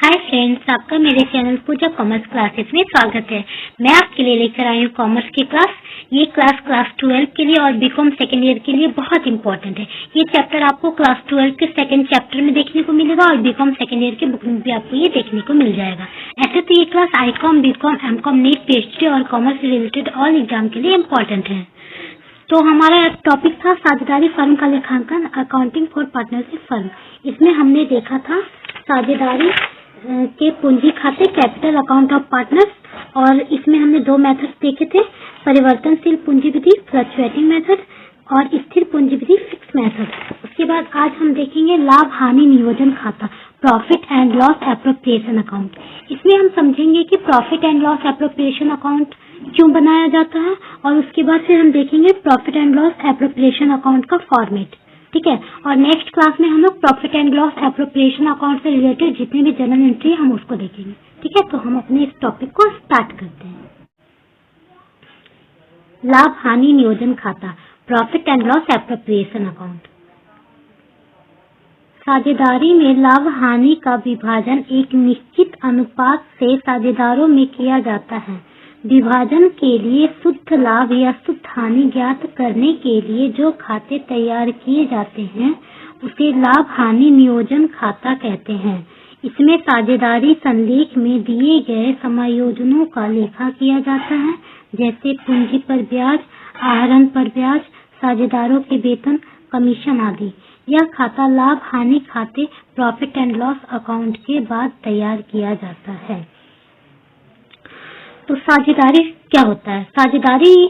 Hi friends, आपका मेरे channel पूजा commerce classes में स्वागत है। मैं आपके लिए लेकर आई हूँ कॉमर्स की क्लास। ये क्लास 12 के लिए और बीकॉम सेकेंड ईयर के लिए बहुत इंपॉर्टेंट है। ये चैप्टर आपको क्लास 12 के सेकेंड चैप्टर में देखने को मिलेगा और बीकॉम सेकेंड ईयर के बुक में भी आपको ये देखने को मिल जाएगा। ऐसे तो ये class ICom, BCom, MCom, NEET, PhD और कॉमर्स से रिलेटेड ऑल एग्जाम के लिए इम्पोर्टेंट है। तो हमारा टॉपिक था साझेदारी फर्म का लेखांकन, अकाउंटिंग फॉर पार्टनरशिप फर्म। इसमें हमने देखा था साझेदारी के पूंजी खाते, कैपिटल अकाउंट ऑफ पार्टनर्स, और इसमें हमने दो मेथड्स देखे थे, परिवर्तनशील पूंजी विधि फ्लक्चुएटिंग मेथड और स्थिर पूंजी विधि फिक्स मेथड। उसके बाद आज हम देखेंगे लाभ हानि नियोजन खाता, profit and loss appropriation account. इसमें हम समझेंगे कि profit and loss appropriation account क्यों बनाया जाता है, और उसके बाद फिर हम देखेंगे profit and loss appropriation account का फॉर्मेट। ठीक है, और नेक्स्ट क्लास में हम लोग profit and loss appropriation account से रिलेटेड जितने भी जर्नल एंट्री हम उसको देखेंगे। ठीक है, तो हम अपने इस टॉपिक को स्टार्ट करते हैं। लाभ हानि नियोजन खाता, profit and loss appropriation account. साझेदारी में लाभ हानि का विभाजन एक निश्चित अनुपात से साझेदारों में किया जाता है। विभाजन के लिए शुद्ध लाभ या शुद्ध हानि ज्ञात करने के लिए जो खाते तैयार किए जाते हैं उसे लाभ हानि नियोजन खाता कहते हैं। इसमें साझेदारी संलेख में दिए गए समायोजनों का लेखा किया जाता है, जैसे पूंजी पर ब्याज, आहरण पर ब्याज, साझेदारों के वेतन, कमीशन आदि। यह खाता लाभ हानि खाते प्रॉफिट एंड लॉस अकाउंट के बाद तैयार किया जाता है। तो साझेदारी क्या होता है? साझेदारी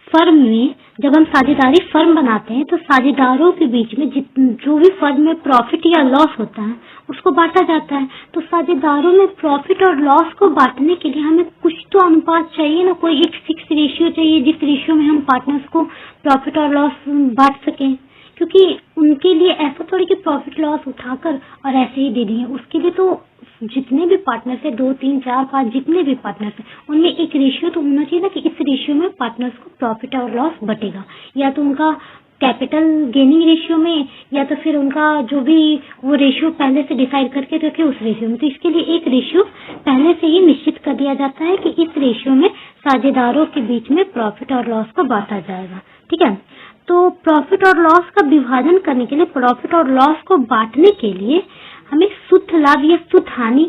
फर्म में जब हम साझेदारी फर्म बनाते हैं तो साझेदारों के बीच में जो भी फर्म में प्रॉफिट या लॉस होता है उसको बांटा जाता है। तो साझेदारों में प्रॉफिट और लॉस को बांटने के लिए हमें कुछ तो अनुपात चाहिए ना, कोई एक फिक्स रेशियो चाहिए जिस रेशियो में हम पार्टनर्स को प्रॉफिट और लॉस बांट सकें, क्योंकि उनके लिए ऐसा थोड़ी कि प्रॉफिट लॉस उठाकर और ऐसे ही दे दिए। उसके लिए तो जितने भी पार्टनर्स है, 2, 3, 4, 5 जितने भी पार्टनर्स है, उनमें एक रेशियो तो होना चाहिए ना कि इस रेशियो में पार्टनर्स को प्रॉफिट और लॉस बटेगा, या तो उनका कैपिटल गेनिंग रेशियो में, या तो फिर उनका जो भी वो रेशियो पहले से डिसाइड करके रखे उस रेशियो में। तो इसके लिए एक रेशियो पहले से ही निश्चित कर दिया जाता है कि इस रेशियो में साझेदारों के बीच में प्रॉफिट और लॉस को बांटा जाएगा। ठीक है, तो प्रॉफिट और लॉस का विभाजन करने के लिए, प्रॉफिट और लॉस को बांटने के लिए हमें शुद्ध लाभ या शुद्ध हानि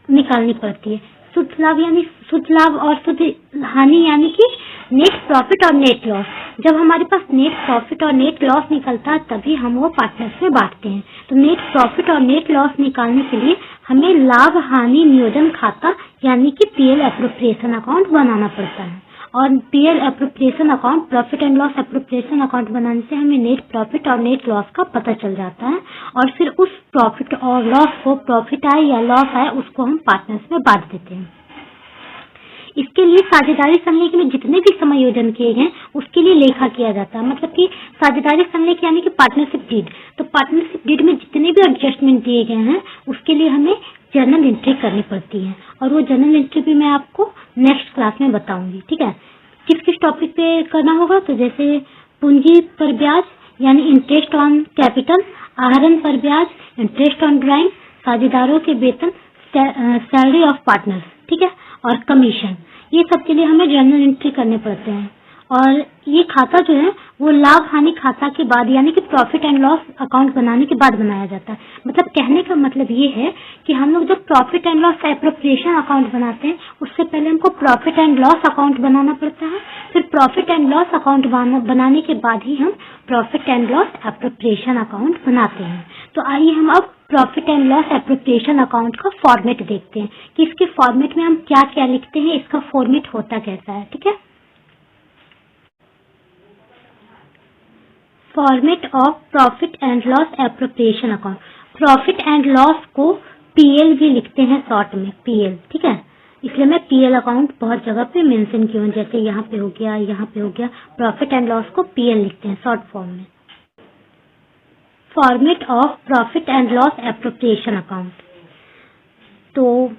निकालनी पड़ती है। शुद्ध लाभ यानी शुद्ध लाभ और शुद्ध हानि यानी कि नेट प्रॉफिट और नेट लॉस। जब हमारे पास नेट प्रॉफिट और नेट लॉस निकलता है तभी हम वो पार्टनर्स में बांटते हैं। तो नेट प्रॉफिट और नेट लॉस निकालने के लिए हमें लाभ हानि नियोजन खाता यानी कि पीएल एप्रोप्रिएशन अकाउंट बनाना पड़ता है। और PL appropriation account, profit and loss appropriation account बनाने से हमें नेट प्रॉफिट और नेट लॉस का पता चल जाता है, और फिर उस प्रॉफिट और लॉस को, प्रॉफिट आए या लॉस आए, उसको हम पार्टनर्स में बांट देते हैं। इसके लिए साझेदारी संलेख में जितने भी समायोजन किए गए उसके लिए लेखा किया जाता है। मतलब कि साझेदारी संलेख यानी कि पार्टनरशिप डीड। तो पार्टनरशिप डीड में जितने भी एडजस्टमेंट दिए गए हैं उसके लिए हमें जर्नल एंट्री करनी पड़ती है, और वो जर्नल एंट्री भी मैं आपको नेक्स्ट क्लास में बताऊंगी। ठीक है, किस किस टॉपिक पे करना होगा, तो जैसे पूंजी पर ब्याज यानी इंटरेस्ट ऑन कैपिटल, आहरण पर ब्याज, इंटरेस्ट ऑन ड्राइंग, साझेदारों के वेतन, सैलरी ऑफ पार्टनर्स, ठीक है, और कमीशन। ये सब के लिए हमें जर्नल एंट्री करने पड़ते हैं। और ये खाता जो है वो लाभ हानि खाता के बाद यानी कि प्रॉफिट एंड लॉस अकाउंट बनाने के बाद बनाया जाता है। मतलब कहने का मतलब ये है कि हम लोग जब profit and loss appropriation account बनाते हैं उससे पहले हमको प्रॉफिट एंड लॉस अकाउंट बनाना पड़ता है, फिर प्रॉफिट एंड लॉस अकाउंट बनाने के बाद ही हम profit and loss appropriation account बनाते हैं। तो आइए हम अब profit and loss appropriation account का फॉर्मेट देखते हैं कि इसके फॉर्मेट में हम क्या क्या लिखते हैं, इसका फॉर्मेट होता कैसा है। ठीक है, format of profit and loss appropriation account. Profit and loss को पीएल भी लिखते हैं शॉर्ट में, पीएल। ठीक है, इसलिए मैं पीएल अकाउंट बहुत जगह पे मेंशन किया हूं, जैसे यहाँ पे हो गया, यहाँ पे हो गया। प्रॉफिट एंड लॉस को पीएल लिखते हैं शॉर्ट फॉर्म में। Format of profit and loss appropriation account, तो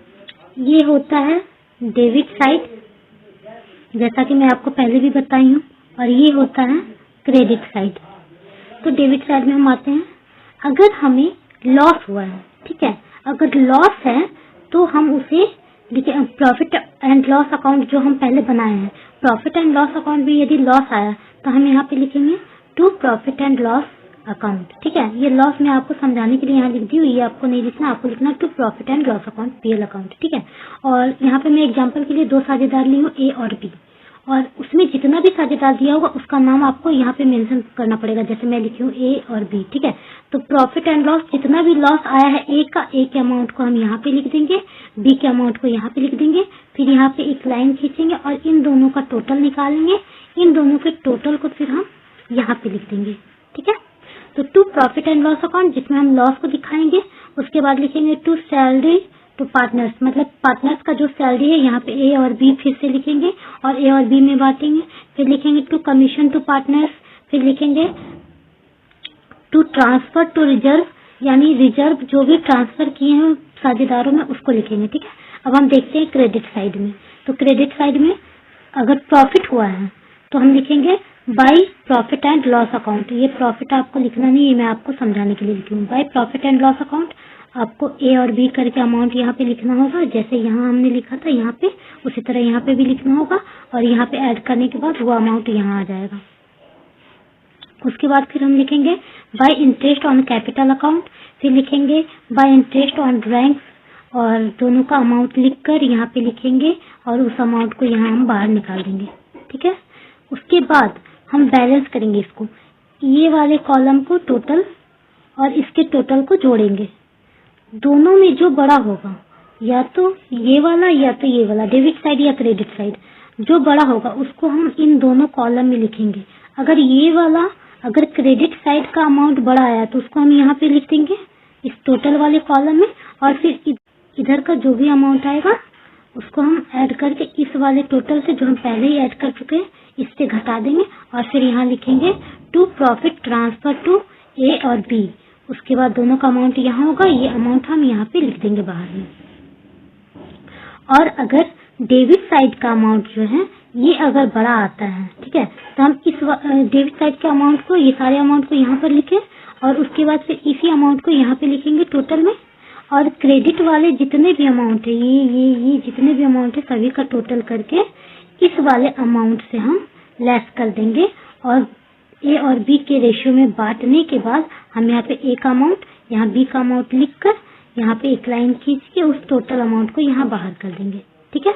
ये होता है डेबिट साइड, जैसा कि मैं आपको पहले भी बताई हूँ, और ये होता है क्रेडिट साइड। तो डेबिट साइड में हम आते हैं, अगर हमें लॉस हुआ है, ठीक है, अगर लॉस है तो हम उसे प्रॉफिट एंड लॉस अकाउंट जो हम पहले बनाए हैं, प्रॉफिट एंड लॉस अकाउंट में यदि लॉस आया तो हम यहाँ पे लिखेंगे to profit and loss account. ठीक है, ये लॉस मैं आपको समझाने के लिए यहाँ लिख दी हुई है, आपको नहीं लिखना, आपको लिखना to profit and loss account, PL account. ठीक है, और यहाँ पे मैं एग्जांपल के लिए 2 साझेदार ली हूँ, ए और बी, और उसमें जितना भी साझेदार दिया होगा उसका नाम आपको यहाँ पे मेंशन करना पड़ेगा, जैसे मैं लिखी हूँ ए और बी। ठीक है, तो प्रॉफिट एंड लॉस जितना भी लॉस आया है ए का, ए के अमाउंट को हम यहाँ पे लिख देंगे, बी के अमाउंट को यहाँ पे लिख देंगे, फिर यहाँ पे एक लाइन खींचेंगे और इन दोनों का टोटल निकालेंगे, इन दोनों के टोटल को फिर हम यहाँ पे लिख देंगे। ठीक है, तो to profit and loss account जिसमें हम लॉस को दिखाएंगे, उसके बाद लिखेंगे टू सैलरी टू पार्टनर्स, मतलब पार्टनर्स का जो सैलरी है यहाँ पे ए और बी फिर से लिखेंगे और ए और बी में बांटेंगे, फिर लिखेंगे टू कमीशन टू पार्टनर्स, फिर लिखेंगे टू ट्रांसफर टू रिजर्व, यानी रिजर्व जो भी ट्रांसफर किए हैं साझेदारों में उसको लिखेंगे। ठीक है, अब हम देखते हैं क्रेडिट साइड में, तो क्रेडिट साइड में अगर प्रॉफिट हुआ है तो हम लिखेंगे by profit and loss account. ये प्रॉफिट आपको लिखना नहीं है, मैं आपको समझाने के लिए लिखी हूँ। By profit and loss account आपको ए और बी करके अमाउंट यहाँ पे लिखना होगा, जैसे यहाँ हमने लिखा था यहाँ पे, उसी तरह यहाँ पे भी लिखना होगा और यहाँ पे ऐड करने के बाद वो अमाउंट यहाँ आ जाएगा। उसके बाद फिर हम लिखेंगे bye interest on capital account, फिर लिखेंगे बाय इंटरेस्ट ऑन ड्राइंग्स, और दोनों का अमाउंट लिखकर यहाँ पे लिखेंगे और उस अमाउंट को यहाँ हम बाहर निकाल देंगे। ठीक है, उसके बाद हम बैलेंस करेंगे इसको, ये वाले कॉलम को टोटल और इसके टोटल को जोड़ेंगे, दोनों में जो बड़ा होगा, या तो ये वाला या तो ये वाला, डेबिट साइड या क्रेडिट साइड, जो बड़ा होगा उसको हम इन दोनों कॉलम में लिखेंगे। अगर ये वाला, अगर क्रेडिट साइड का अमाउंट बड़ा आया तो उसको हम यहाँ पे लिख देंगे इस टोटल वाले कॉलम में, और फिर इधर का जो भी अमाउंट आएगा उसको हम ऐड करके इस वाले टोटल से, जो हम पहले ही ऐड कर चुके हैं, इससे घटा देंगे और फिर यहाँ लिखेंगे टू प्रॉफिट ट्रांसफर टू ए और बी। उसके बाद दोनों का अमाउंट यहाँ होगा, ये अमाउंट हम यहाँ पे लिख देंगे बाहर में। और अगर डेबिट साइड का अमाउंट जो है ये अगर बड़ा आता है, ठीक है, तो हम इस डेबिट साइड के अमाउंट को, ये सारे अमाउंट को यहाँ पर लिखें और उसके बाद फिर इसी अमाउंट को यहाँ पे लिखेंगे टोटल में, और क्रेडिट वाले जितने भी अमाउंट है, ये जितने भी अमाउंट है सभी का टोटल करके इस वाले अमाउंट से हम लेस कर देंगे, और ए और बी के रेशियो में बांटने के बाद हम यहाँ पे ए का अमाउंट, यहाँ बी का अमाउंट लिखकर यहाँ पे एक लाइन खींच के उस टोटल अमाउंट को यहाँ बाहर कर देंगे। ठीक है,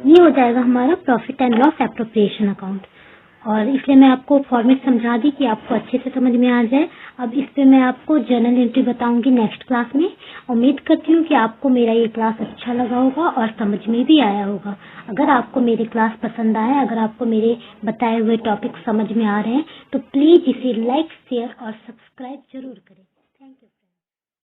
ये हो जाएगा हमारा profit and loss appropriation account. और इसलिए मैं आपको फॉर्मेट समझा दी कि आपको अच्छे से समझ में आ जाए। अब इस पे मैं आपको जर्नल एंट्री बताऊंगी नेक्स्ट क्लास में। उम्मीद करती हूँ कि आपको मेरा ये क्लास अच्छा लगा होगा और समझ में भी आया होगा। अगर आपको मेरी क्लास पसंद आए, अगर आपको मेरे बताए हुए टॉपिक समझ में आ रहे हैं, तो प्लीज इसे लाइक, शेयर और सब्सक्राइब जरूर करें।